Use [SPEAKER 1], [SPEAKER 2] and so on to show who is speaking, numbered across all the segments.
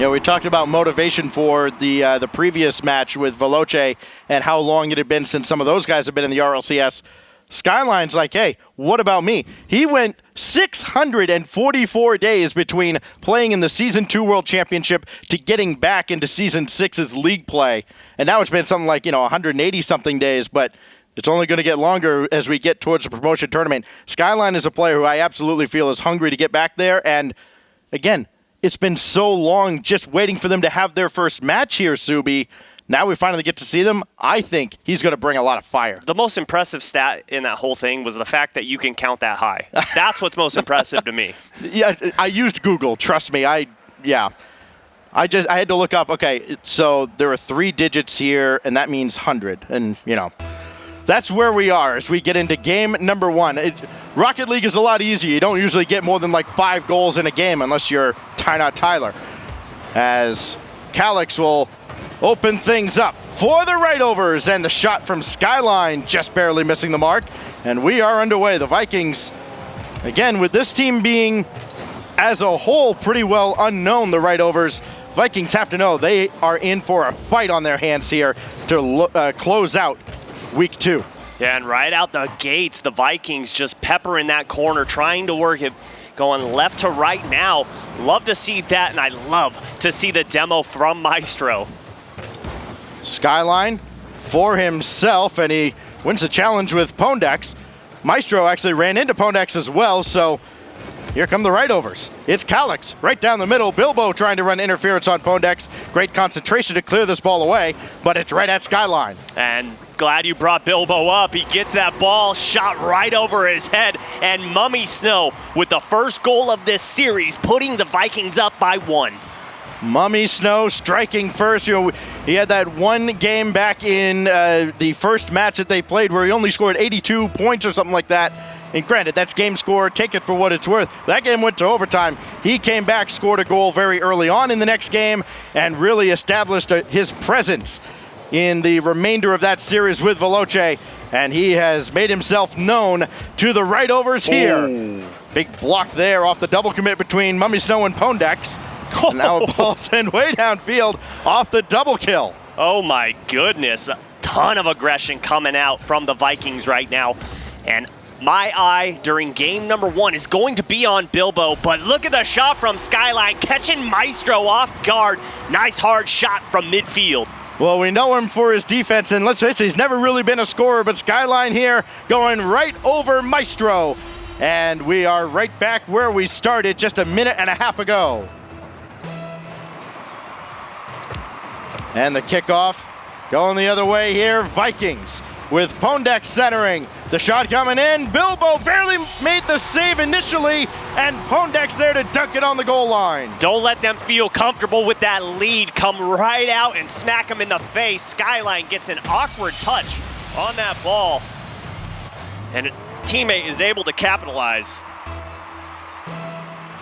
[SPEAKER 1] You know, we talked about motivation for the previous match with Veloce and how long it had been since some of those guys have been in the RLCS. Skyline's like, hey, what about me? He went 644 days between playing in the Season 2 World Championship to getting back into Season 6's league play. And now it's been something like, 180-something days, but it's only going to get longer as we get towards the promotion tournament. Skyline is a player who I absolutely feel is hungry to get back there. And, again, it's been so long just waiting for them to have their first match here, Subi. Now we finally get to see them. I think he's going to bring a lot of fire.
[SPEAKER 2] The most impressive stat in that whole thing was the fact that you can count that high. That's what's most impressive to me.
[SPEAKER 1] Yeah, I used Google. Trust me. I had to look up. Okay, so there are 3 digits here, and that means 100. And, that's where we are as we get into game number 1. Rocket League is a lot easier. You don't usually get more than like 5 goals in a game unless you're Tyler. As Calyx will open things up for the Rightovers, and the shot from Skyline just barely missing the mark. And we are underway. The Vikings, again, with this team being, as a whole, pretty well unknown, the Rightovers, Vikings have to know they are in for a fight on their hands here to close out week 2.
[SPEAKER 2] Yeah, and right out the gates, the Vikings just peppering that corner, trying to work it, going left to right now. Love to see that, and I love to see the demo from Maestro.
[SPEAKER 1] Skyline for himself, and he wins the challenge with Pondex. Maestro actually ran into Pondex as well, so here come the Rightovers. It's Calyx right down the middle. Bilbo trying to run interference on Pondex. Great concentration to clear this ball away, but it's right at Skyline.
[SPEAKER 2] And glad you brought Bilbo up. He gets that ball shot right over his head, and Mummy Snow with the first goal of this series, putting the Vikings up by 1.
[SPEAKER 1] Mummy Snow striking first. He had that one game back in the first match that they played where he only scored 82 points or something like that. And granted, that's game score. Take it for what it's worth. That game went to overtime. He came back, scored a goal very early on in the next game, and really established his presence in the remainder of that series with Veloce. And he has made himself known to the Rightovers here. Ooh. Big block there off the double commit between Mummy Snow and Pondex. And now a ball sent way downfield off the double kill.
[SPEAKER 2] Oh my goodness. A ton of aggression coming out from the Vikings right now. And my eye during game number 1 is going to be on Bilbo, but look at the shot from Skyline, catching Maestro off guard. Nice hard shot from midfield.
[SPEAKER 1] Well, we know him for his defense, and let's face it, he's never really been a scorer, but Skyline here going right over Maestro. And we are right back where we started just a minute and a half ago. And the kickoff going the other way here. Vikings with Pondex centering. The shot coming in. Bilbo barely made the save initially, and Pondex there to dunk it on the goal line.
[SPEAKER 2] Don't let them feel comfortable with that lead. Come right out and smack them in the face. Skyline gets an awkward touch on that ball, and a teammate is able to capitalize.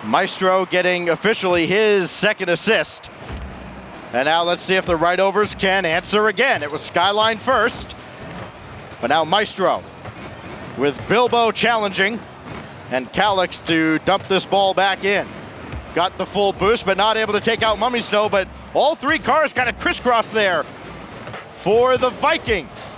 [SPEAKER 1] Maestro getting officially his second assist. And now let's see if the Rightovers can answer again. It was Skyline first, but now Maestro with Bilbo challenging, and Calyx to dump this ball back in. Got the full boost, but not able to take out Mummy Snow, but all 3 cars kind of crisscross there for the Vikings.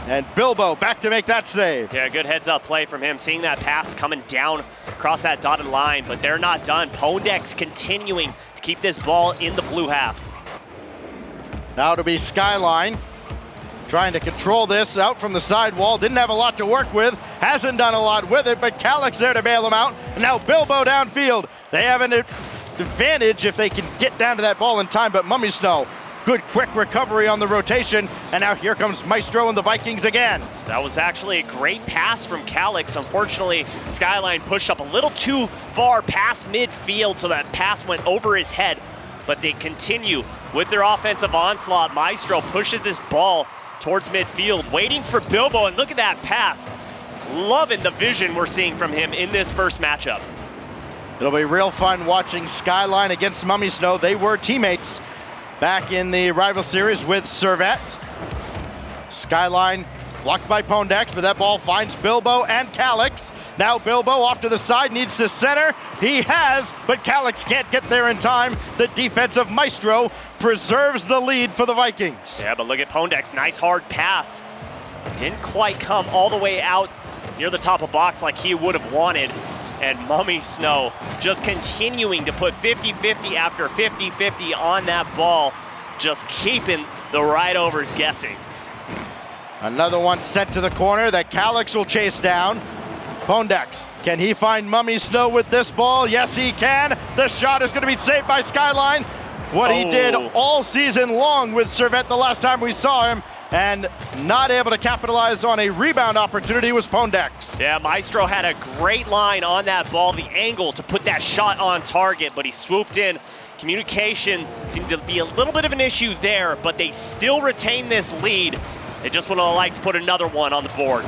[SPEAKER 1] And Bilbo back to make that save.
[SPEAKER 2] Yeah, good heads-up play from him, seeing that pass coming down across that dotted line, but they're not done. Pondex continuing to keep this ball in the blue half.
[SPEAKER 1] Now to be Skyline, trying to control this out from the sidewall. Didn't have a lot to work with, hasn't done a lot with it, but Calyx there to bail him out. And now Bilbo downfield. They have an advantage if they can get down to that ball in time, but Mummy Snow, good quick recovery on the rotation. And now here comes Maestro and the Vikings again.
[SPEAKER 2] That was actually a great pass from Calyx. Unfortunately, Skyline pushed up a little too far past midfield, so that pass went over his head. But they continue with their offensive onslaught. Maestro pushes this ball towards midfield, waiting for Bilbo, and look at that pass. Loving the vision we're seeing from him in this first matchup.
[SPEAKER 1] It'll be real fun watching Skyline against Mummy Snow. They were teammates back in the rival series with Servette. Skyline blocked by Pondex, but that ball finds Bilbo and Calyx. Now Bilbo off to the side, needs to center. He has, but Calix can't get there in time. The defensive Maestro preserves the lead for the Vikings.
[SPEAKER 2] Yeah, but look at Pondek's nice hard pass. Didn't quite come all the way out near the top of box like he would have wanted. And Mummy Snow just continuing to put 50-50 after 50-50 on that ball, just keeping the Rightovers guessing.
[SPEAKER 1] Another one set to the corner that Calix will chase down. Pondex, can he find Mummy Snow with this ball? Yes, he can. The shot is going to be saved by Skyline. What he did all season long with Servette the last time we saw him, and not able to capitalize on a rebound opportunity was Pondex.
[SPEAKER 2] Yeah, Maestro had a great line on that ball, the angle to put that shot on target, but he swooped in. Communication seemed to be a little bit of an issue there, but they still retain this lead. They just would have liked to put another one on the board.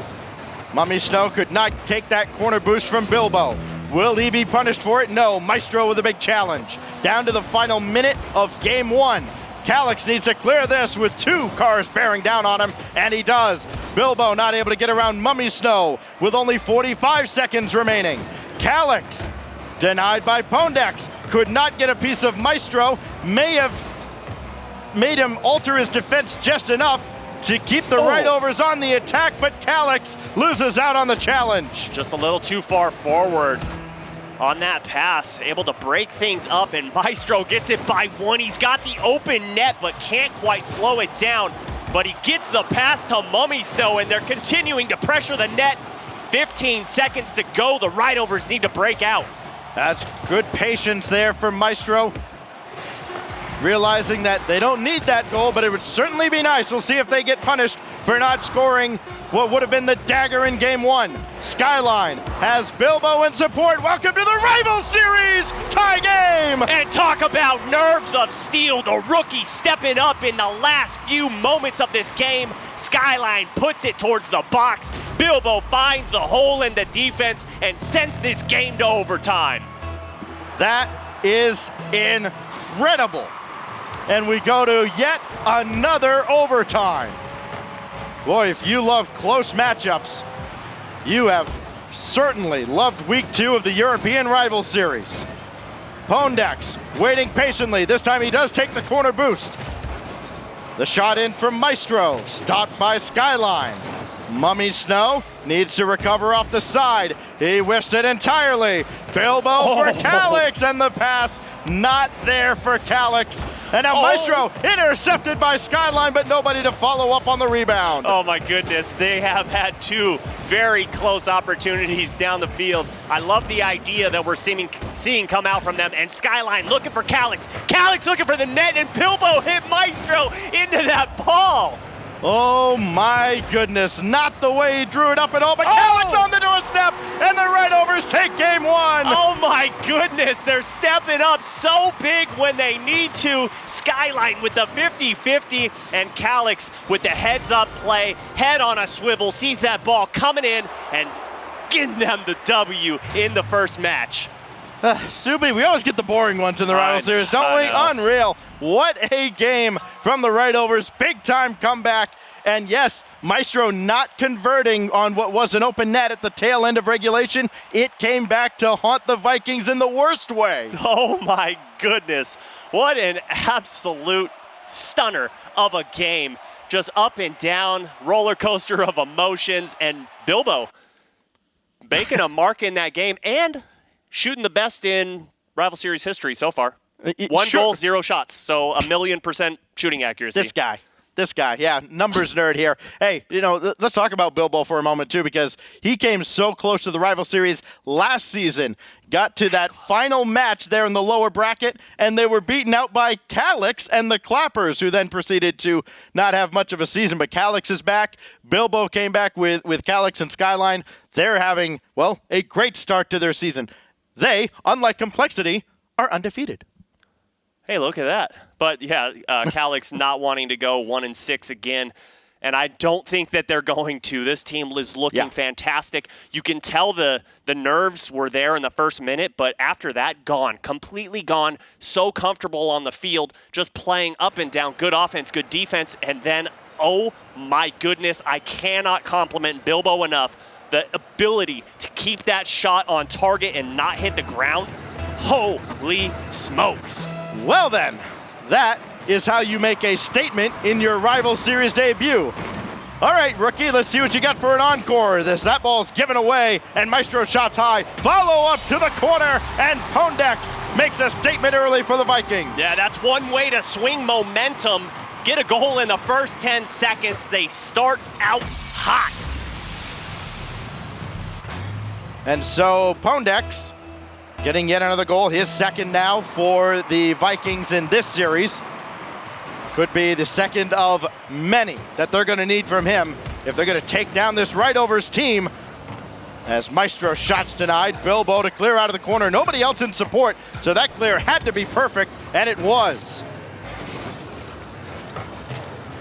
[SPEAKER 1] Mummy Snow could not take that corner boost from Bilbo. Will he be punished for it? No. Maestro with a big challenge. Down to the final minute of game one. Calix needs to clear this with 2 cars bearing down on him, and he does. Bilbo not able to get around Mummy Snow with only 45 seconds remaining. Calix denied by Pondex. Could not get a piece of Maestro. May have made him alter his defense just enough to keep the Rightovers on the attack, but Calix loses out on the challenge.
[SPEAKER 2] Just a little too far forward on that pass, able to break things up, and Maestro gets it by 1. He's got the open net, but can't quite slow it down. But he gets the pass to Mummy Snow, and they're continuing to pressure the net. 15 seconds to go. The Rightovers need to break out.
[SPEAKER 1] That's good patience there for Maestro. Realizing that they don't need that goal, but it would certainly be nice. We'll see if they get punished for not scoring what would have been the dagger in game one. Skyline has Bilbo in support. Welcome to the Rival Series tie game.
[SPEAKER 2] And talk about nerves of steel. The rookie stepping up in the last few moments of this game. Skyline puts it towards the box. Bilbo finds the hole in the defense and sends this game to overtime.
[SPEAKER 1] That is incredible. And we go to yet another overtime. Boy, if you love close matchups, you have certainly loved week 2 of the European Rival Series. Pondex waiting patiently. This time he does take the corner boost. The shot in from Maestro, stopped by Skyline. Mummy Snow needs to recover off the side. He whiffs it entirely. Bilbo for Calix, and the pass not there for Calix. And now Maestro intercepted by Skyline, but nobody to follow up on the rebound.
[SPEAKER 2] Oh my goodness, they have had 2 very close opportunities down the field. I love the idea that we're seeing come out from them, and Skyline looking for Calix. Calix looking for the net, and Bilbo hit Maestro into that ball.
[SPEAKER 1] Oh my goodness, not the way he drew it up at all, but Calix on the doorstep, and the Rightovers take game 1.
[SPEAKER 2] Oh my goodness, they're stepping up so big when they need to. Skyline with the 50-50, and Calix with the heads-up play, head on a swivel, sees that ball coming in, and getting them the W in the first match.
[SPEAKER 1] Subi, we always get the boring ones in the Rival Series, don't we? Unreal. What a game from the Rightovers. Big time comeback. And yes, Maestro not converting on what was an open net at the tail end of regulation. It came back to haunt the Vikings in the worst way.
[SPEAKER 2] Oh my goodness. What an absolute stunner of a game. Just up and down, roller coaster of emotions, and Bilbo making a mark in that game and shooting the best in Rival Series history so far. 1 goal, 0 shots. So 1,000,000% shooting accuracy.
[SPEAKER 1] This guy, yeah, numbers nerd here. Hey, let's talk about Bilbo for a moment too, because he came so close to the Rival Series last season. Got to that final match there in the lower bracket, and they were beaten out by Calix and the Clappers, who then proceeded to not have much of a season. But Calix is back. Bilbo came back with Calix and Skyline. They're having, well, a great start to their season. They, unlike Complexity, are undefeated.
[SPEAKER 2] Hey, look at that. But yeah, Calix not wanting to go 1-6 again. And I don't think that they're going to. This team is looking fantastic. You can tell the nerves were there in the first minute, but after that, gone. Completely gone. So comfortable on the field, just playing up and down. Good offense, good defense. And then, oh my goodness, I cannot compliment Bilbo enough the ability to keep that shot on target and not hit the ground, holy smokes.
[SPEAKER 1] Well then, that is how you make a statement in your Rival Series debut. All right, rookie, let's see what you got for an encore. That ball's given away, and Maestro shots high. Follow up to the corner, and Pondex makes a statement early for the Vikings.
[SPEAKER 2] Yeah, that's one way to swing momentum. Get a goal in the first 10 seconds. They start out hot.
[SPEAKER 1] And so Pondex getting yet another goal, his second now for the Vikings in this series. Could be the second of many that they're going to need from him if they're going to take down this Rightovers team. As Maestro shots denied, Bilbo to clear out of the corner. Nobody else in support, so that clear had to be perfect, and it was.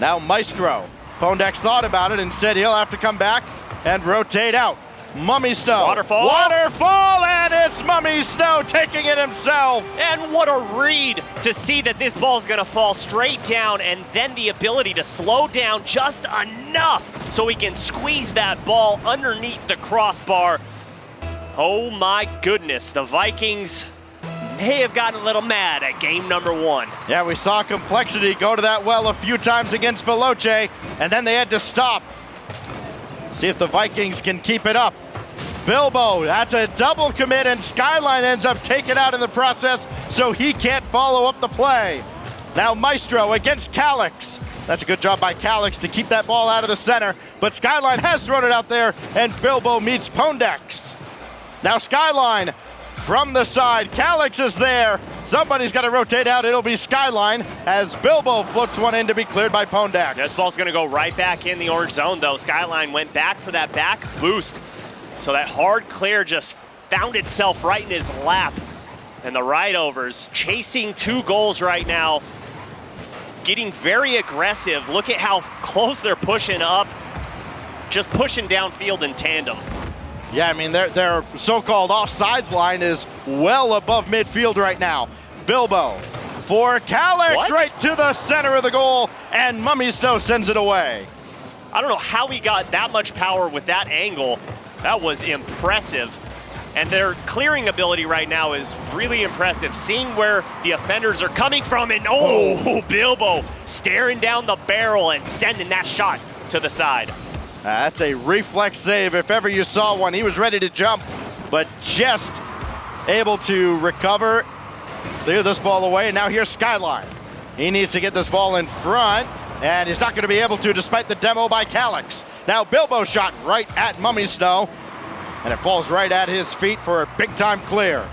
[SPEAKER 1] Now Maestro. Pondex thought about it and said he'll have to come back and rotate out. Mummy Snow.
[SPEAKER 2] Waterfall.
[SPEAKER 1] Waterfall, and it's Mummy Snow taking it himself.
[SPEAKER 2] And what a read to see that this ball is going to fall straight down, and then the ability to slow down just enough so he can squeeze that ball underneath the crossbar. Oh my goodness, the Vikings may have gotten a little mad at game number 1.
[SPEAKER 1] Yeah, we saw Complexity go to that well a few times against Veloce, and then they had to stop. See if the Vikings can keep it up. Bilbo, that's a double commit, and Skyline ends up taken out in the process, so he can't follow up the play. Now Maestro against Calix. That's a good job by Calix to keep that ball out of the center, but Skyline has thrown it out there, and Bilbo meets Pondex. Now Skyline from the side. Calix is there. Somebody's got to rotate out. It'll be Skyline as Bilbo flips one in to be cleared by Pondex.
[SPEAKER 2] This ball's going to go right back in the orange zone, though. Skyline went back for that back boost. So that hard clear just found itself right in his lap. And the Rightovers chasing 2 goals right now. Getting very aggressive. Look at how close they're pushing up. Just pushing downfield in tandem.
[SPEAKER 1] Yeah, I mean, their so-called offsides line is well above midfield right now. Bilbo for Calix right to the center of the goal, and Mummy Snow sends it away.
[SPEAKER 2] I don't know how he got that much power with that angle. That was impressive. And their clearing ability right now is really impressive. Seeing where the offenders are coming from, and Bilbo staring down the barrel and sending that shot to the side.
[SPEAKER 1] That's a reflex save if ever you saw one. He was ready to jump, but just able to recover, clear this ball away, and now here's Skyline. He needs to get this ball in front, and he's not going to be able to despite the demo by Calix. Now Bilbo shot right at Mummy Snow, and it falls right at his feet for a big-time clear.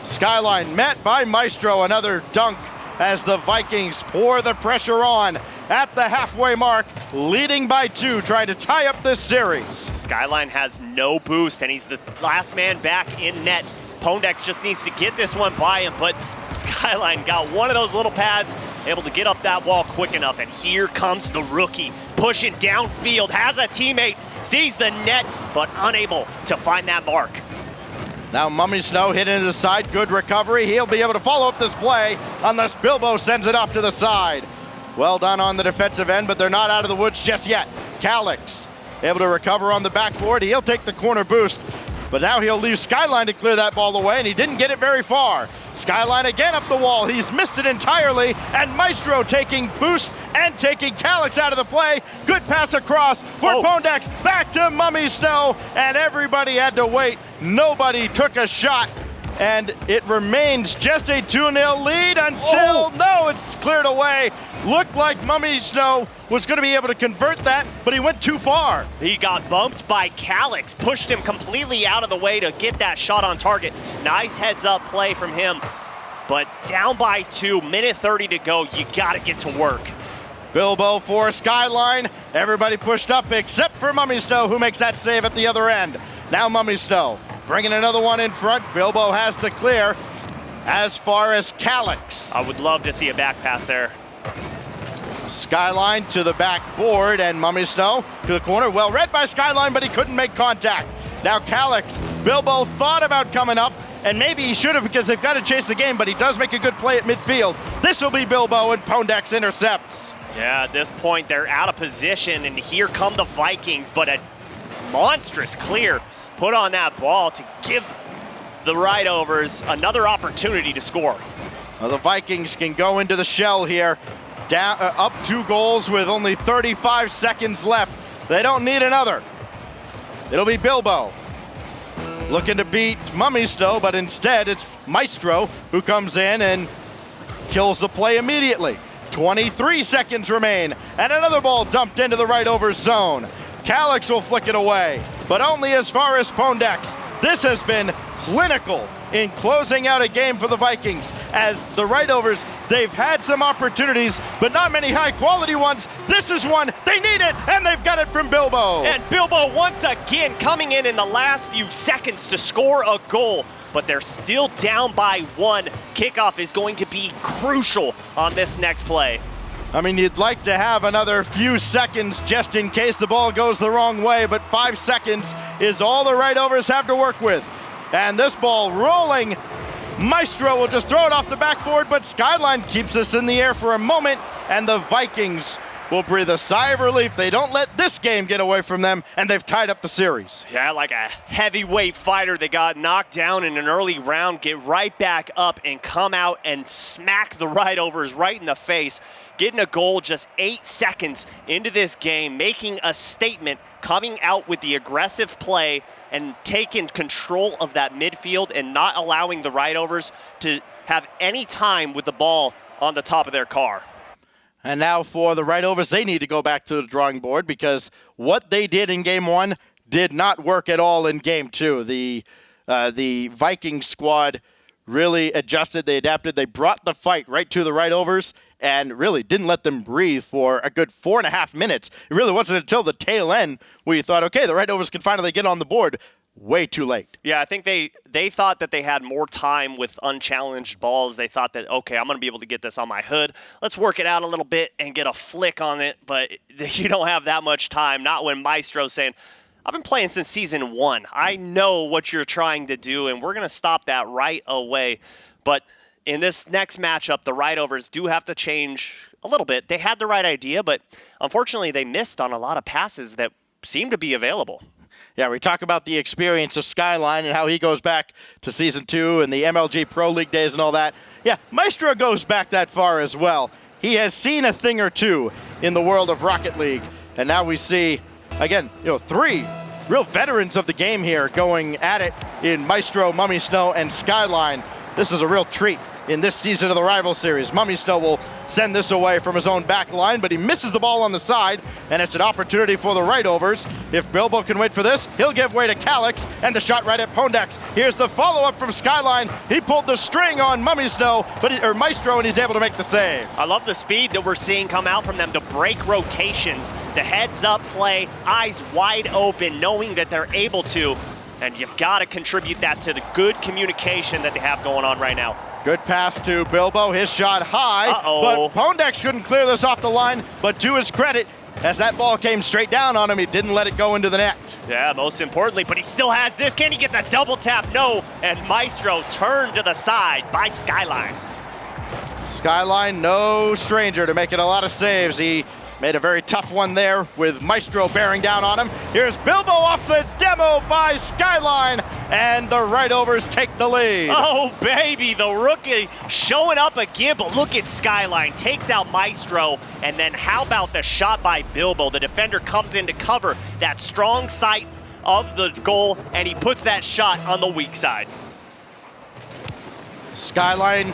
[SPEAKER 1] Skyline met by Maestro, another dunk as the Vikings pour the pressure on at the halfway mark, leading by 2, trying to tie up this series.
[SPEAKER 2] Skyline has no boost, and he's the last man back in net. Pondex just needs to get this one by him, but Skyline got one of those little pads, able to get up that wall quick enough, and here comes the rookie, pushing downfield, has a teammate, sees the net, but unable to find that mark.
[SPEAKER 1] Now Mummy Snow hit into the side, good recovery. He'll be able to follow up this play unless Bilbo sends it off to the side. Well done on the defensive end, but they're not out of the woods just yet. Calix able to recover on the backboard. He'll take the corner boost, but now he'll leave Skyline to clear that ball away, and he didn't get it very far. Skyline again up the wall. He's missed it entirely, and Maestro taking boost and taking Calix out of the play. Good pass across for Pondex. Back to Mummy Snow, and everybody had to wait. Nobody took a shot, and it remains just a 2-0 lead until, no, it's cleared away. Looked like Mummy Snow was going to be able to convert that, but he went too far.
[SPEAKER 2] He got bumped by Calix, pushed him completely out of the way to get that shot on target. Nice heads-up play from him, but down by 2, minute 30 to go, you got to get to work.
[SPEAKER 1] Bilbo for Skyline. Everybody pushed up except for Mummy Snow, who makes that save at the other end. Now Mummy Snow bringing another one in front. Bilbo has the clear as far as Calix.
[SPEAKER 2] I would love to see a back pass there.
[SPEAKER 1] Skyline to the backboard, and Mummy Snow to the corner. Well read by Skyline, but he couldn't make contact. Now Calix. Bilbo thought about coming up, and maybe he should have because they've got to chase the game, but he does make a good play at midfield. This will be Bilbo, and Pondex intercepts.
[SPEAKER 2] Yeah, at this point, they're out of position, and here come the Vikings, but a monstrous clear put on that ball to give the Rightovers another opportunity to score.
[SPEAKER 1] Well, the Vikings can go into the shell here, down, up 2 goals with only 35 seconds left. They don't need another. It'll be Bilbo looking to beat Mummy Snow, but instead it's Maestro who comes in and kills the play immediately. 23 seconds remain, and another ball dumped into the Rightovers zone. Calyx will flick it away, but only as far as Pondex. This has been clinical in closing out a game for the Vikings, as the Rightovers, they've had some opportunities, but not many high-quality ones. This is one, they need it, and they've got it from Bilbo.
[SPEAKER 2] And Bilbo once again coming in the last few seconds to score a goal, but they're still down by 1. Kickoff is going to be crucial on this next play.
[SPEAKER 1] I mean, you'd like to have another few seconds just in case the ball goes the wrong way, but 5 seconds is all the Rightovers have to work with. And this ball rolling. Maestro will just throw it off the backboard, but Skyline keeps us in the air for a moment, and the Vikings will breathe a sigh of relief. They don't let this game get away from them, and they've tied up the series.
[SPEAKER 2] Yeah, like a heavyweight fighter. They got knocked down in an early round, get right back up and come out and smack the Rightovers right in the face, getting a goal just 8 seconds into this game, making a statement, coming out with the aggressive play and taking control of that midfield and not allowing the Rightovers to have any time with the ball on the top of their car.
[SPEAKER 1] And now for the Rightovers, they need to go back to the drawing board, because what they did in game 1 did not work at all in game 2. The Viking squad really adjusted, they adapted, they brought the fight right to the Rightovers and really didn't let them breathe for a good 4.5 minutes. It really wasn't until the tail end where you thought, okay, the Rightovers can finally get on the board. Way too late.
[SPEAKER 2] Yeah, I think they thought that they had more time with unchallenged balls. They thought that, okay, I'm going to be able to get this on my hood. Let's work it out a little bit and get a flick on it. But you don't have that much time. Not when Maestro's saying, I've been playing since season 1. I know what you're trying to do, and we're going to stop that right away. But in this next matchup, the Rightovers do have to change a little bit. They had the right idea, but unfortunately they missed on a lot of passes that seemed to be available.
[SPEAKER 1] Yeah, we talk about the experience of Skyline and how he goes back to Season 2 and the MLG Pro League days and all that. Yeah, Maestro goes back that far as well. He has seen a thing or two in the world of Rocket League. And now we see, again, 3 real veterans of the game here going at it in Maestro, Mummy Snow, and Skyline. This is a real treat in this season of the Rival Series. Mummy Snow will send this away from his own back line, but he misses the ball on the side, and it's an opportunity for the Rightovers. If Bilbo can wait for this, he'll give way to Calyx, and the shot right at Pondex. Here's the follow-up from Skyline. He pulled the string on Mummy Snow, or Maestro, and he's able to make the save.
[SPEAKER 2] I love the speed that we're seeing come out from them to break rotations, the heads-up play, eyes wide open, knowing that they're able to, and you've got to contribute that to the good communication that they have going on right now.
[SPEAKER 1] Good pass to Bilbo, his shot high, but Pondex couldn't clear this off the line, but to his credit, as that ball came straight down on him, he didn't let it go into the net.
[SPEAKER 2] Yeah, most importantly, but he still has this. Can he get the double tap? No, and Maestro turned to the side by Skyline.
[SPEAKER 1] Skyline, no stranger to making a lot of saves. He made a very tough one there with Maestro bearing down on him. Here's Bilbo off the demo by Skyline, and the Rightovers take the lead.
[SPEAKER 2] Oh, baby, the rookie showing up again, but look at Skyline. Takes out Maestro, and then how about the shot by Bilbo? The defender comes in to cover that strong side of the goal, and he puts that shot on the weak side.
[SPEAKER 1] Skyline,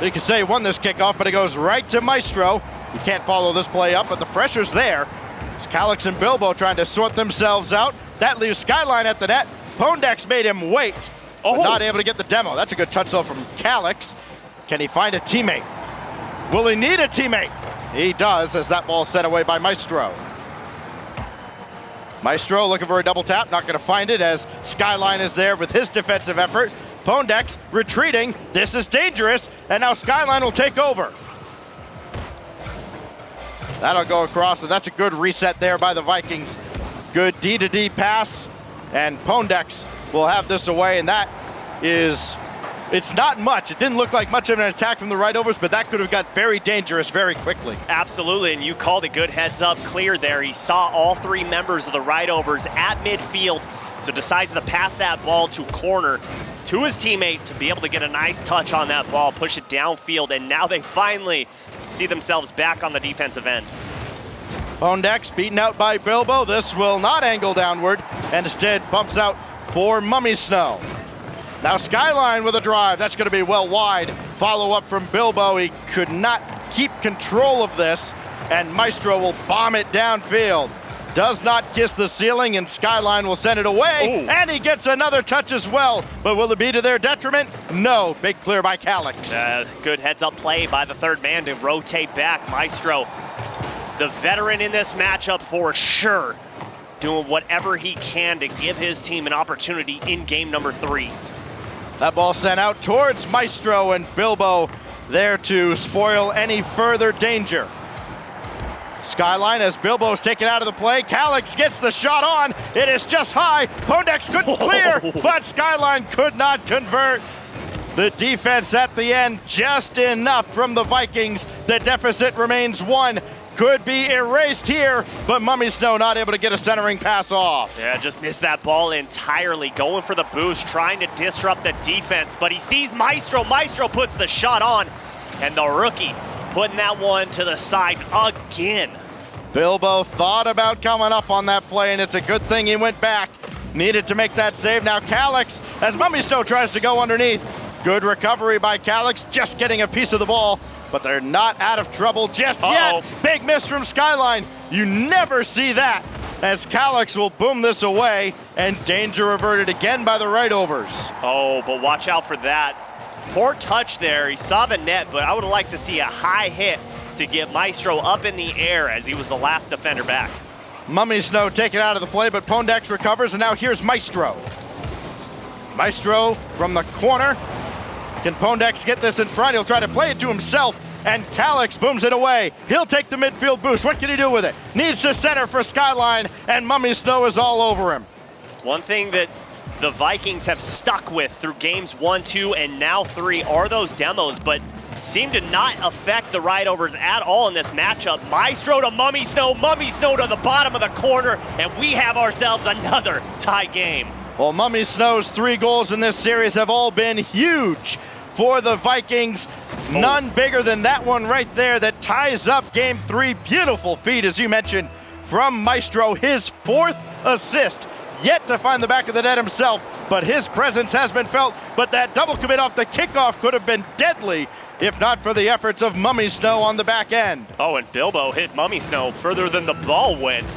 [SPEAKER 1] you could say, won this kickoff, but it goes right to Maestro. You can't follow this play up, but the pressure's there. It's Calyx and Bilbo trying to sort themselves out. That leaves Skyline at the net. Pondex made him wait, but not able to get the demo. That's a good touch though from Calyx. Can he find a teammate? Will he need a teammate? He does, as that ball sent away by Maestro. Maestro looking for a double tap, not gonna find it as Skyline is there with his defensive effort. Pondex retreating, this is dangerous, and now Skyline will take over. That'll go across, and that's a good reset there by the Vikings. Good D-to-D pass, and Pondex will have this away, and that is it's not much. It didn't look like much of an attack from the Rightovers, but that could have got very dangerous very quickly.
[SPEAKER 2] Absolutely, and you called a good heads-up clear there. He saw all three members of the Rightovers at midfield, so decides to pass that ball to corner to his teammate to be able to get a nice touch on that ball, push it downfield, and now they finally see themselves back on the defensive end.
[SPEAKER 1] Pondex beaten out by Bilbo. This will not angle downward, and instead bumps out for Mummy Snow. Now Skyline with a drive. That's going to be well wide. Follow up from Bilbo. He could not keep control of this, and Maestro will bomb it downfield. Does not kiss the ceiling, and Skyline will send it away. Ooh. And he gets another touch as well. But will it be to their detriment? No. Big clear by Calyx.
[SPEAKER 2] Good heads-up play by the third man to rotate back. Maestro, the veteran in this matchup for sure, doing whatever he can to give his team an opportunity in game number 3.
[SPEAKER 1] That ball sent out towards Maestro, and Bilbo there to spoil any further danger. Skyline as Bilbo's taken out of the play. Calyx gets the shot on. It is just high. Pondex couldn't clear, but Skyline could not convert. The defense at the end, just enough from the Vikings. The deficit remains 1. Could be erased here, but Mummy Snow not able to get a centering pass off.
[SPEAKER 2] Yeah, just missed that ball entirely. Going for the boost, trying to disrupt the defense, but he sees Maestro. Maestro puts the shot on, and the rookie putting that one to the side again. Bilbo
[SPEAKER 1] thought about coming up on that play, and it's a good thing he went back. Needed to make that save. Now Calyx, as Mummy Snow tries to go underneath. Good recovery by Calyx, just getting a piece of the ball, but they're not out of trouble just yet. Big miss from Skyline. You never see that, as Calyx will boom this away, and danger reverted again by the Rightovers.
[SPEAKER 2] Oh, but watch out for that. Poor touch there. He saw the net, but I would like to see a high hit to get Maestro up in the air as he was the last defender back.
[SPEAKER 1] Mummy Snow taken out of the play, but Pondex recovers, and now here's Maestro. Maestro from the corner. Can Pondex get this in front? He'll try to play it to himself, and Calyx booms it away. He'll take the midfield boost. What can he do with it? Needs to center for Skyline, and Mummy Snow is all over him.
[SPEAKER 2] One thing that the Vikings have stuck with through games 1, 2, and now 3 are those demos, but seem to not affect the Rightovers at all in this matchup. Maestro to Mummy Snow to the bottom of the corner, and we have ourselves another tie game.
[SPEAKER 1] Well, Mummy Snow's 3 goals in this series have all been huge for the Vikings. None bigger than that one right there that ties up game 3. Beautiful feed, as you mentioned, from Maestro. His 4th assist. Yet to find the back of the net himself, but his presence has been felt. But that double commit off the kickoff could have been deadly if not for the efforts of Mummy Snow on the back end.
[SPEAKER 2] Oh, and Bilbo hit Mummy Snow further than the ball went.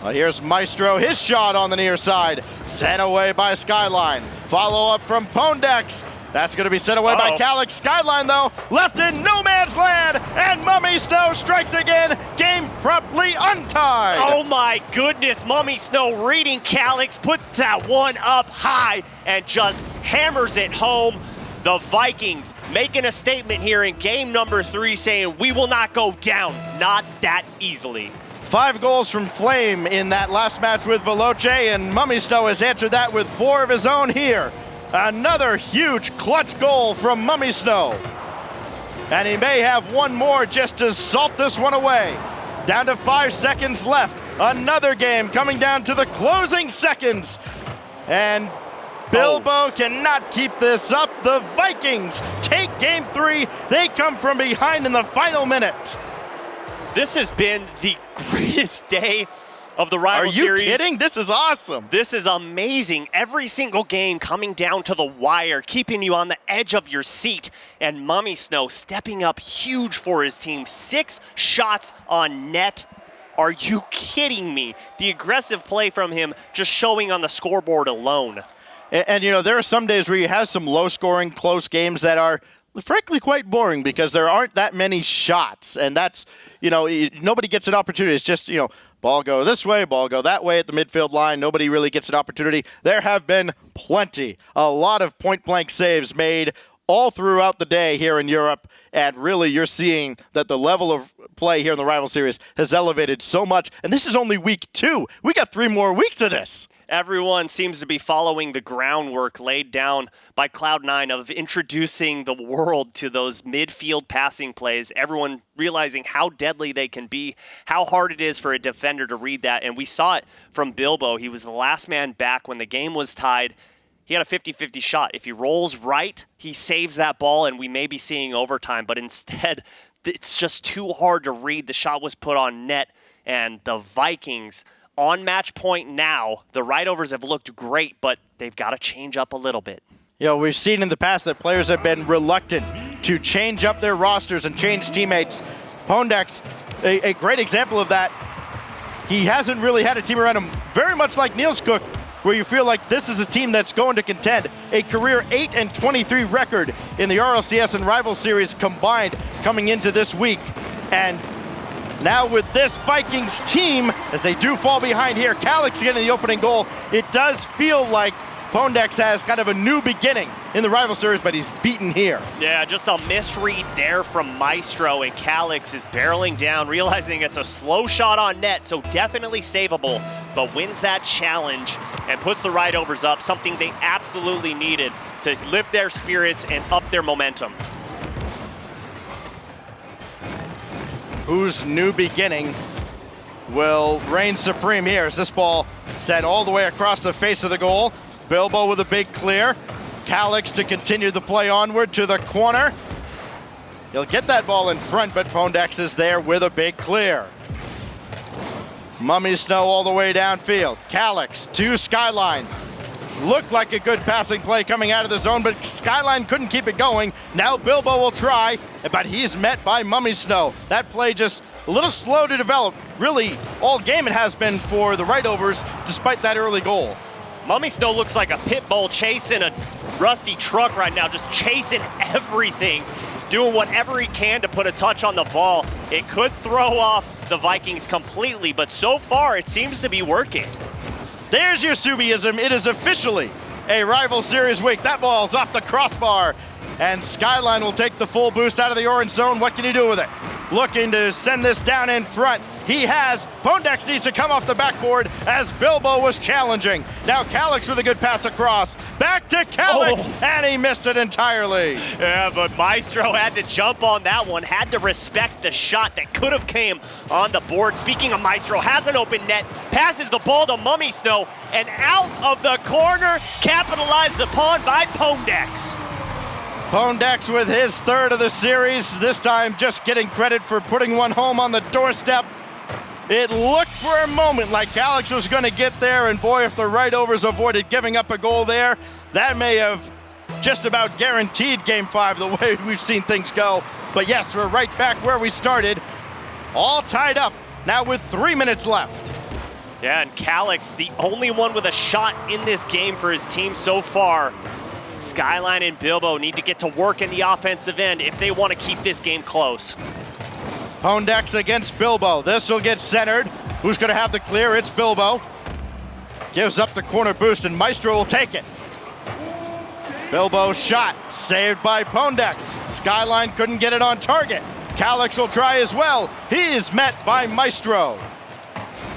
[SPEAKER 1] Well, here's Maestro, his shot on the near side, sent away by Skyline. Follow up from Pondex. That's going to be sent away by Calyx. Skyline, though, left in no man's land, and Mummy Snow strikes again. Game promptly untied.
[SPEAKER 2] Oh my goodness, Mummy Snow reading Calyx, puts that one up high and just hammers it home. The Vikings making a statement here in game number 3, saying we will not go down, not that easily.
[SPEAKER 1] 5 goals from Flame in that last match with Veloce, and Mummy Snow has answered that with 4 of his own here. Another huge clutch goal from Mummy Snow. And he may have one more just to salt this one away. Down to 5 seconds left. Another game coming down to the closing seconds. And Bilbo cannot keep this up. The Vikings take game 3. They come from behind in the final minute.
[SPEAKER 2] This has been the greatest day of the Rival Series.
[SPEAKER 1] Are you kidding? This is awesome.
[SPEAKER 2] This is amazing. Every single game coming down to the wire, keeping you on the edge of your seat. And Mummy Snow stepping up huge for his team. 6 shots on net. Are you kidding me? The aggressive play from him just showing on the scoreboard alone.
[SPEAKER 1] And you know, there are some days where you have some low-scoring, close games that are frankly quite boring because there aren't that many shots. And that's, you know, nobody gets an opportunity. It's just, you know, ball go this way, ball go that way at the midfield line. Nobody really gets an opportunity. There have been plenty, a lot of point-blank saves made all throughout the day here in Europe. And really, you're seeing that the level of play here in the Rival Series has elevated so much. And this is only week 2. We got 3 more weeks of this.
[SPEAKER 2] Everyone seems to be following the groundwork laid down by Cloud9 of introducing the world to those midfield passing plays. Everyone realizing how deadly they can be, how hard it is for a defender to read that. And we saw it from Bilbo. He was the last man back when the game was tied. He had a 50-50 shot. If he rolls right, he saves that ball, and we may be seeing overtime. But instead, it's just too hard to read. The shot was put on net, and the Vikings on match point now. The Rightovers have looked great, but they've got to change up a little bit.
[SPEAKER 1] You know, we've seen in the past that players have been reluctant to change up their rosters and change teammates. Pondex, a great example of that. He hasn't really had a team around him, very much like Niels Cook, where you feel like this is a team that's going to contend. A career 8-23 record in the RLCS and Rival Series combined coming into this week. And now with this Vikings team, as they do fall behind here, Calyx getting the opening goal, it does feel like Pondex has kind of a new beginning in the Rival Series, but he's beaten here.
[SPEAKER 2] Yeah, just a misread there from Maestro, and Calyx is barreling down, realizing it's a slow shot on net, so definitely savable, but wins that challenge and puts the Rightovers up, something they absolutely needed to lift their spirits and up their momentum.
[SPEAKER 1] Whose new beginning will reign supreme here as this ball set all the way across the face of the goal. Bilbo with a big clear. Calyx to continue the play onward to the corner. He'll get that ball in front, but Pondex is there with a big clear. Mummy Snow all the way downfield. Calyx to Skyline. Looked like a good passing play coming out of the zone, but Skyline couldn't keep it going. Now Bilbo will try, but he's met by Mummy Snow. That play just a little slow to develop. Really, all game it has been for the Rightovers, despite that early goal.
[SPEAKER 2] Mummy Snow looks like a pit bull chasing a rusty truck right now, just chasing everything, doing whatever he can to put a touch on the ball. It could throw off the Vikings completely, but so far it seems to be working.
[SPEAKER 1] There's your Subiism. It is officially a Rival Series week. That ball's off the crossbar, and Skyline will take the full boost out of the orange zone. What can he do with it? Looking to send this down in front. He has. Pondex needs to come off the backboard as Bilbo was challenging. Now Calyx with a good pass across. Back to Calyx, and he missed it entirely.
[SPEAKER 2] Yeah, but Maestro had to jump on that one, had to respect the shot that could have came on the board. Speaking of Maestro, has an open net, passes the ball to Mummy Snow, and out of the corner, capitalized upon by Pondex.
[SPEAKER 1] Pondex with his third of the series, this time just getting credit for putting one home on the doorstep. It looked for a moment like Calyx was going to get there, and boy, if the Rightovers avoided giving up a goal there, that may have just about guaranteed Game 5 the way we've seen things go. But yes, we're right back where we started, all tied up, now with 3 minutes left.
[SPEAKER 2] Yeah, and Calyx, the only one with a shot in this game for his team so far. Skyline and Bilbo need to get to work in the offensive end if they want to keep this game close.
[SPEAKER 1] Pondex against Bilbo. This will get centered. Who's going to have the clear? It's Bilbo. Gives up the corner boost, and Maestro will take it. Bilbo's shot, saved by Pondex. Skyline couldn't get it on target. Calyx will try as well. He's met by Maestro.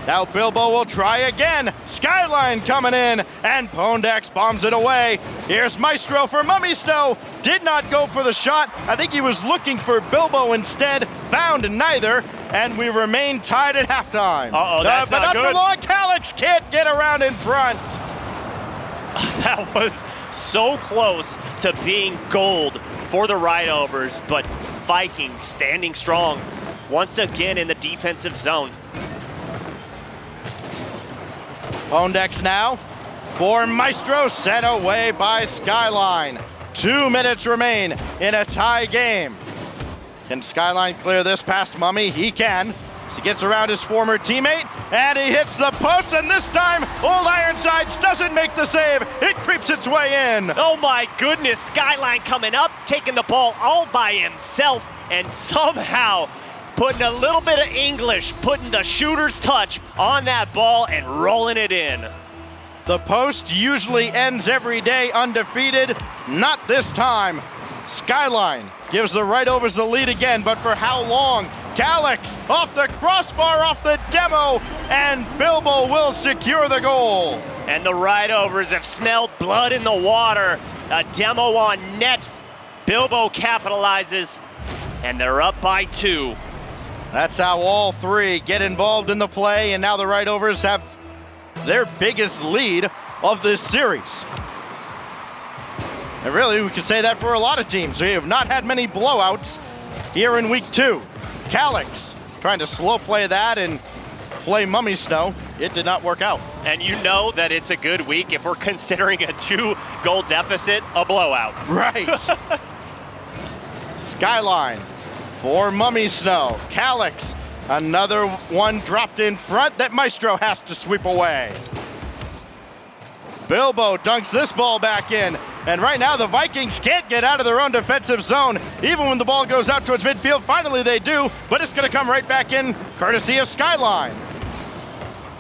[SPEAKER 1] Now Bilbo will try again. Skyline coming in, and Pondex bombs it away. Here's Maestro for Mummy Snow. Did not go for the shot. I think he was looking for Bilbo instead. Found neither, and we remain tied at halftime.
[SPEAKER 2] Uh-oh, that's
[SPEAKER 1] but
[SPEAKER 2] not
[SPEAKER 1] not
[SPEAKER 2] good.
[SPEAKER 1] for long. Calyx can't get around in front.
[SPEAKER 2] That was so close to being gold for the Rightovers, but Vikings standing strong once again in the defensive zone.
[SPEAKER 1] Pondex now for Maestro, sent away by Skyline. 2 minutes remain in a tie game. Can Skyline clear this past Mummy? He can. He gets around his former teammate, and he hits the post, and this time, Old Ironsides doesn't make the save. It creeps its way in.
[SPEAKER 2] Oh my goodness, Skyline coming up, taking the ball all by himself, and somehow putting a little bit of English, putting the shooter's touch on that ball and rolling it in.
[SPEAKER 1] The post usually ends every day undefeated. Not this time. Skyline gives the Rightovers the lead again, but for how long? Calyx off the crossbar, off the demo, and Bilbo will secure the goal.
[SPEAKER 2] And the Rightovers have smelled blood in the water. A demo on net. Bilbo capitalizes, and they're up by 2.
[SPEAKER 1] That's how all three get involved in the play, and now the Rightovers have their biggest lead of this series. And really, we could say that for a lot of teams. We have not had many blowouts here in week 2. Calyx trying to slow play that and play Mummy Snow. It did not work out.
[SPEAKER 2] And you know that it's a good week if we're considering a 2-goal deficit a blowout.
[SPEAKER 1] Right. Skyline for Mummy Snow. Calyx, another one dropped in front that Maestro has to sweep away. Bilbo dunks this ball back in. And right now the Vikings can't get out of their own defensive zone. Even when the ball goes out towards midfield, finally they do, but it's gonna come right back in, courtesy of Skyline.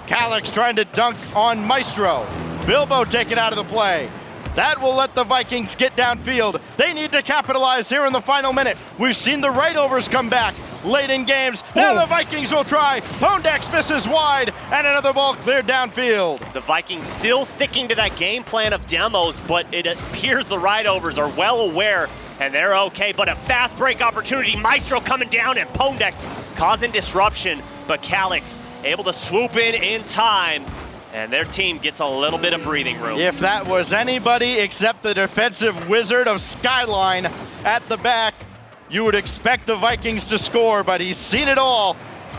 [SPEAKER 1] Calyx trying to dunk on Maestro. Bilbo taken out of the play. That will let the Vikings get downfield. They need to capitalize here in the final minute. We've seen the Rightovers come back late in games. Now the Vikings will try. Pondex misses wide, and another ball cleared downfield.
[SPEAKER 2] The Vikings still sticking to that game plan of demos, but it appears the Rightovers are well aware, and they're okay. But a fast break opportunity. Maestro coming down, and Pondex causing disruption, but Calyx able to swoop in time. And their team gets a little bit of breathing room.
[SPEAKER 1] If that was anybody except the defensive wizard of Skyline at the back, you would expect the Vikings to score, but he's seen it all.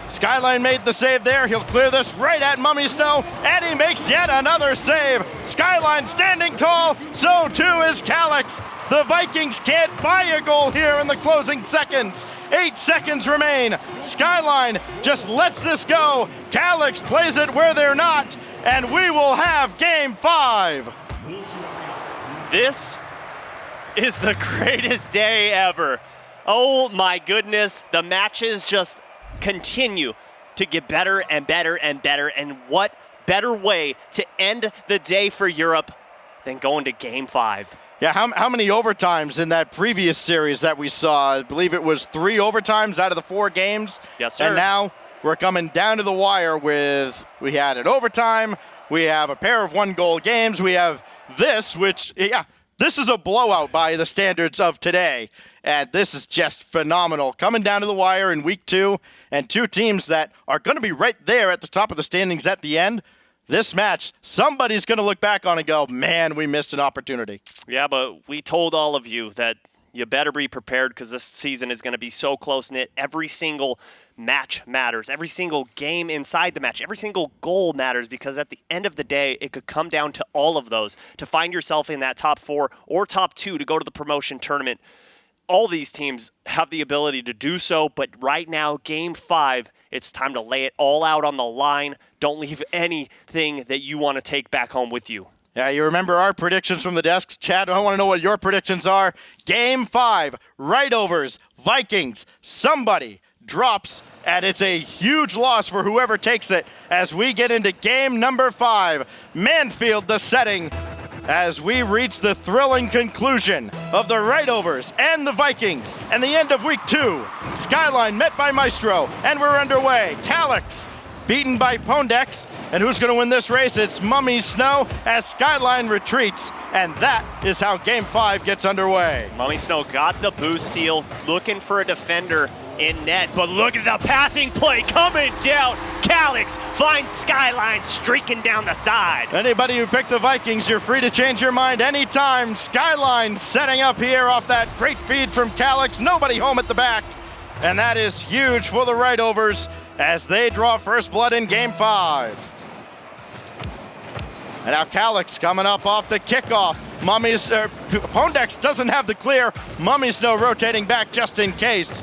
[SPEAKER 1] Skyline made the save there. He'll clear this right at Mummy Snow, and he makes yet another save. Skyline standing tall, so too is Calyx. The Vikings can't buy a goal here in the closing seconds. 8 seconds remain. Skyline just lets this go. Calyx plays it where they're not, and we will have game 5.
[SPEAKER 2] This is the greatest day ever. Oh my goodness, the matches just continue to get better and better and better, and what better way to end the day for Europe than going to game 5.
[SPEAKER 1] Yeah, how many overtimes in that previous series that we saw? I believe it was 3 overtimes out of the 4 games.
[SPEAKER 2] Yes, sir.
[SPEAKER 1] And now we're coming down to the wire with, we had an overtime, we have a pair of 1-goal games, we have this, which, yeah, this is a blowout by the standards of today. And this is just phenomenal. Coming down to the wire in week 2, and 2 teams that are going to be right there at the top of the standings at the end. This match, somebody's going to look back on and go, man, we missed an opportunity.
[SPEAKER 2] Yeah, but we told all of you that you better be prepared because this season is going to be so close-knit. Every single match matters. Every single game inside the match, every single goal matters, because at the end of the day, it could come down to all of those to find yourself in that top 4 or top 2 to go to the promotion tournament. All these teams have the ability to do so, but right now, game 5, it's time to lay it all out on the line. Don't leave anything that you want to take back home with you.
[SPEAKER 1] Yeah, you remember our predictions from the desks. Chad, I want to know what your predictions are. Game 5, Rightovers, Vikings, somebody drops, and it's a huge loss for whoever takes it as we get into game number 5. Manfield the setting as we reach the thrilling conclusion of the Rightovers and the Vikings and the end of week 2. Skyline met by Maestro, and we're underway. Calyx beaten by Pondex, and who's going to win this race? It's Mummy Snow as Skyline retreats, and that is how game 5 gets underway.
[SPEAKER 2] Mummy Snow got the boost steal, looking for a defender in net, but look at the passing play coming down. Calyx finds Skyline streaking down the side.
[SPEAKER 1] Anybody who picked the Vikings, you're free to change your mind anytime. Skyline setting up here off that great feed from Calyx. Nobody home at the back, and that is huge for the Rightovers as they draw first blood in game 5. And now Calyx coming up off the kickoff. Pondex doesn't have the clear. Mummy Snow rotating back just in case.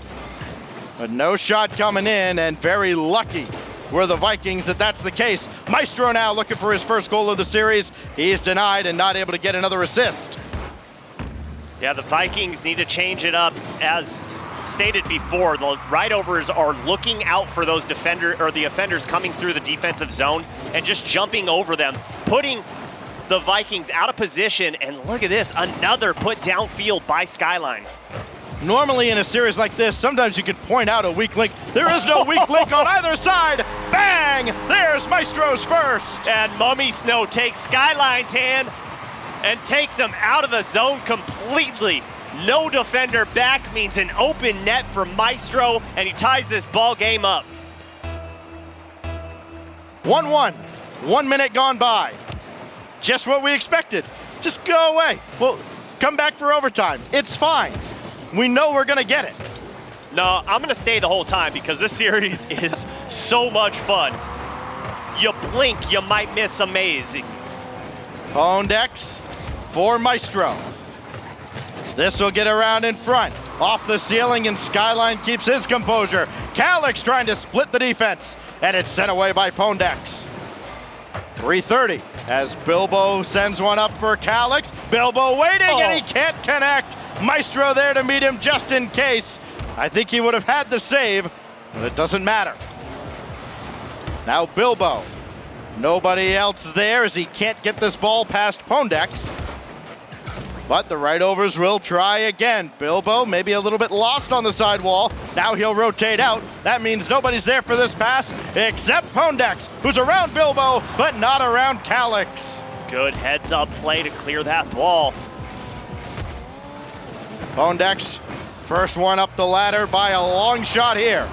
[SPEAKER 1] But no shot coming in, and very lucky were the Vikings that that's the case. Maestro now looking for his first goal of the series. He's denied and not able to get another assist.
[SPEAKER 2] Yeah, the Vikings need to change it up. As stated before, the Rightovers are looking out for those the offenders coming through the defensive zone and just jumping over them, putting the Vikings out of position. And look at this, another put downfield by Skyline.
[SPEAKER 1] Normally in a series like this, sometimes you can point out a weak link. There is no weak link on either side. Bang! There's Maestro's first.
[SPEAKER 2] And Mummy Snow takes Skyline's hand and takes him out of the zone completely. No defender back means an open net for Maestro, and he ties this ball game up.
[SPEAKER 1] 1-1. 1 minute gone by. Just what we expected. Just go away. Well, come back for overtime. It's fine. We know we're gonna get it.
[SPEAKER 2] No, I'm gonna stay the whole time because this series is so much fun. You blink, you might miss amazing.
[SPEAKER 1] Pondex for Maestro. This will get around in front. Off the ceiling, and Skyline keeps his composure. Calyx trying to split the defense, and it's sent away by Pondex. 3:30 as Bilbo sends one up for Calyx. Bilbo waiting, and he can't connect. Maestro there to meet him just in case. I think he would have had the save, but it doesn't matter. Now Bilbo. Nobody else there as he can't get this ball past Pondex. But the Rightovers will try again. Bilbo maybe a little bit lost on the sidewall. Now he'll rotate out. That means nobody's there for this pass except Pondex, who's around Bilbo, but not around Calyx.
[SPEAKER 2] Good heads-up play to clear that ball.
[SPEAKER 1] Pondex, first one up the ladder by a long shot here.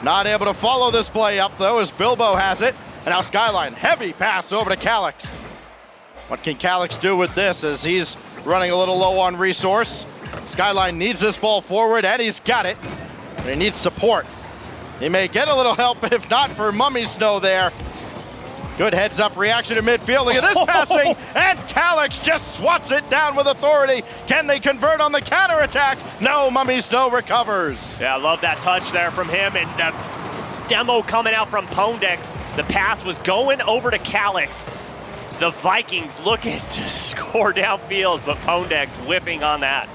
[SPEAKER 1] Not able to follow this play up though as Bilbo has it. And now Skyline, heavy pass over to Calyx. What can Calyx do with this as he's running a little low on resource? Skyline needs this ball forward and he's got it. But he needs support. He may get a little help if not for Mummy Snow there. Good heads up reaction in midfield. Look at this passing, and Calyx just swats it down with authority. Can they convert on the counterattack? No, Mummy Snow recovers.
[SPEAKER 2] Yeah, I love that touch there from him, and demo coming out from Pondex. The pass was going over to Calyx. The Vikings looking to score downfield, but Pondex whipping on that.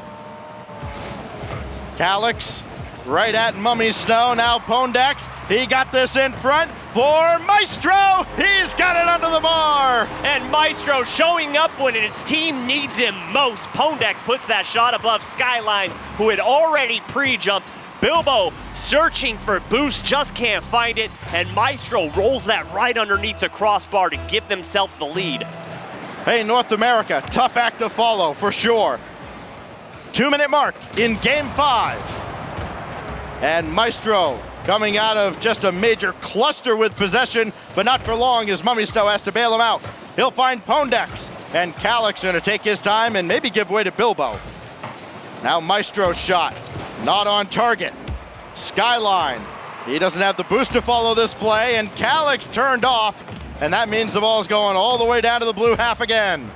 [SPEAKER 1] Calyx right at Mummy Snow. Now Pondex, he got this in front for Maestro. He's got it under the bar.
[SPEAKER 2] And Maestro showing up when his team needs him most. Pondex puts that shot above Skyline, who had already pre-jumped. Bilbo searching for boost, just can't find it. And Maestro rolls that right underneath the crossbar to give themselves the lead.
[SPEAKER 1] Hey, North America, tough act to follow for sure. 2-minute mark in game 5. And Maestro coming out of just a major cluster with possession, but not for long as Mummy Snow has to bail him out. He'll find Pondex, and Calyx gonna take his time and maybe give way to Bilbo. Now Maestro's shot, not on target. Skyline, he doesn't have the boost to follow this play, and Calyx turned off, and that means the ball's going all the way down to the blue half again.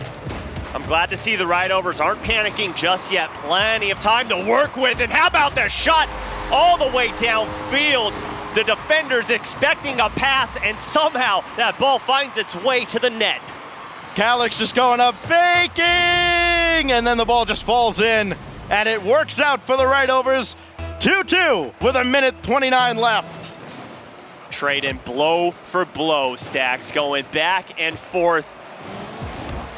[SPEAKER 2] I'm glad to see the Rightovers aren't panicking just yet. Plenty of time to work with, and how about the shot all the way downfield? The defender's expecting a pass, and somehow that ball finds its way to the net.
[SPEAKER 1] Calyx just going up, faking, and then the ball just falls in, and it works out for the Rightovers. 2-2 with 1:29 left.
[SPEAKER 2] Trading blow for blow, Stacks going back and forth.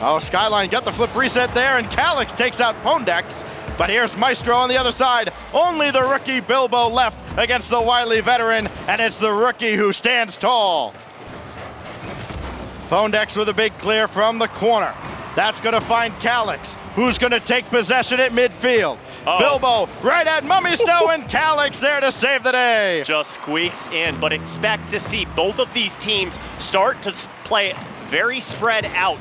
[SPEAKER 1] Oh, Skyline got the flip reset there, and Calyx takes out Pondex. But here's Maestro on the other side. Only the rookie Bilbo left against the wily veteran, and it's the rookie who stands tall. Pondex with a big clear from the corner. That's gonna find Calyx, who's gonna take possession at midfield. Bilbo right at Mummy Snow, and Calyx there to save the day.
[SPEAKER 2] Just squeaks in, but expect to see both of these teams start to play very spread out,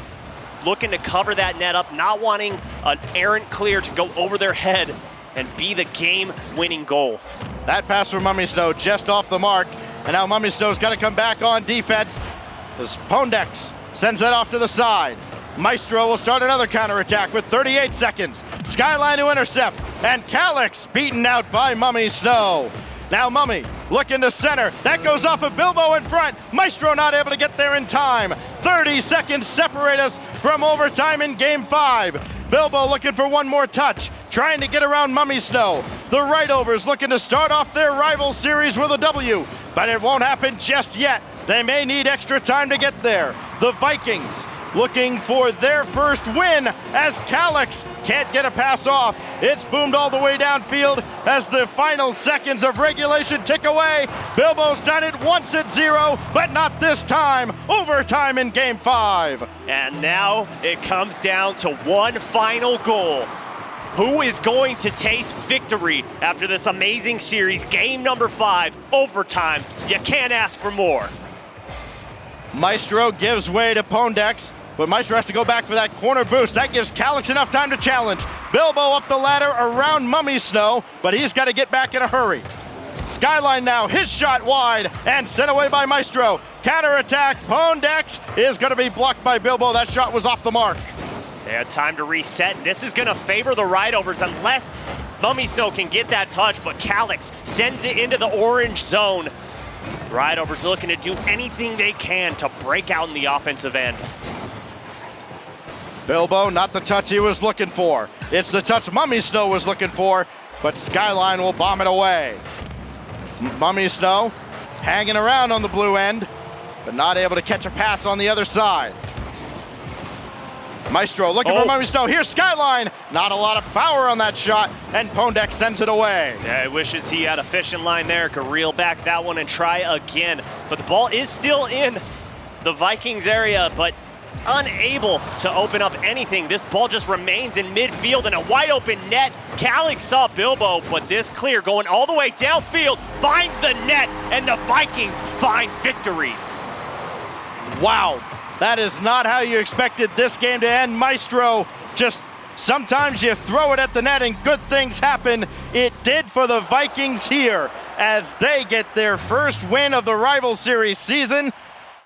[SPEAKER 2] looking to cover that net up, not wanting an errant clear to go over their head and be the game-winning goal.
[SPEAKER 1] That pass from Mummy Snow just off the mark, and now Mummy Snow's got to come back on defense as Pondex sends that off to the side. Maestro will start another counterattack with 38 seconds. Skyline to intercept, and Calyx beaten out by Mummy Snow. Now Mummy looking to center. That goes off of Bilbo in front. Maestro not able to get there in time. 30 seconds separate us from overtime in game 5. Bilbo looking for one more touch, trying to get around Mummy Snow. The Rightovers looking to start off their rival series with a W, but it won't happen just yet. They may need extra time to get there. The Vikings looking for their first win as Calyx can't get a pass off. It's boomed all the way downfield as the final seconds of regulation tick away. Bilbo's done it once at 0, but not this time. Overtime in Game 5.
[SPEAKER 2] And now it comes down to one final goal. Who is going to taste victory after this amazing series? Game number 5, overtime. You can't ask for more.
[SPEAKER 1] Maestro gives way to Pondex, but Maestro has to go back for that corner boost. That gives Calyx enough time to challenge. Bilbo up the ladder around Mummy Snow, but he's got to get back in a hurry. Skyline now, his shot wide and sent away by Maestro. Counterattack, Pondex is going to be blocked by Bilbo. That shot was off the mark.
[SPEAKER 2] They had time to reset. This is going to favor the Rightovers unless Mummy Snow can get that touch, but Calyx sends it into the orange zone. Rightovers looking to do anything they can to break out in the offensive end.
[SPEAKER 1] Bilbo, not the touch he was looking for. It's the touch Mummy Snow was looking for, but Skyline will bomb it away. Mummy Snow hanging around on the blue end, but not able to catch a pass on the other side. Maestro looking for Mummy Snow. Here's Skyline. Not a lot of power on that shot, and Pondex sends it away.
[SPEAKER 2] Yeah, he wishes he had a fishing line there. Could reel back that one and try again. But the ball is still in the Vikings area, but unable to open up anything. This ball just remains in midfield in a wide open net. Calyx saw Bilbo, but this clear going all the way downfield finds the net, and the Vikings find victory.
[SPEAKER 1] Wow. That is not how you expected this game to end. Maestro, just sometimes you throw it at the net and good things happen. It did for the Vikings here as they get their first win of the Rival Series season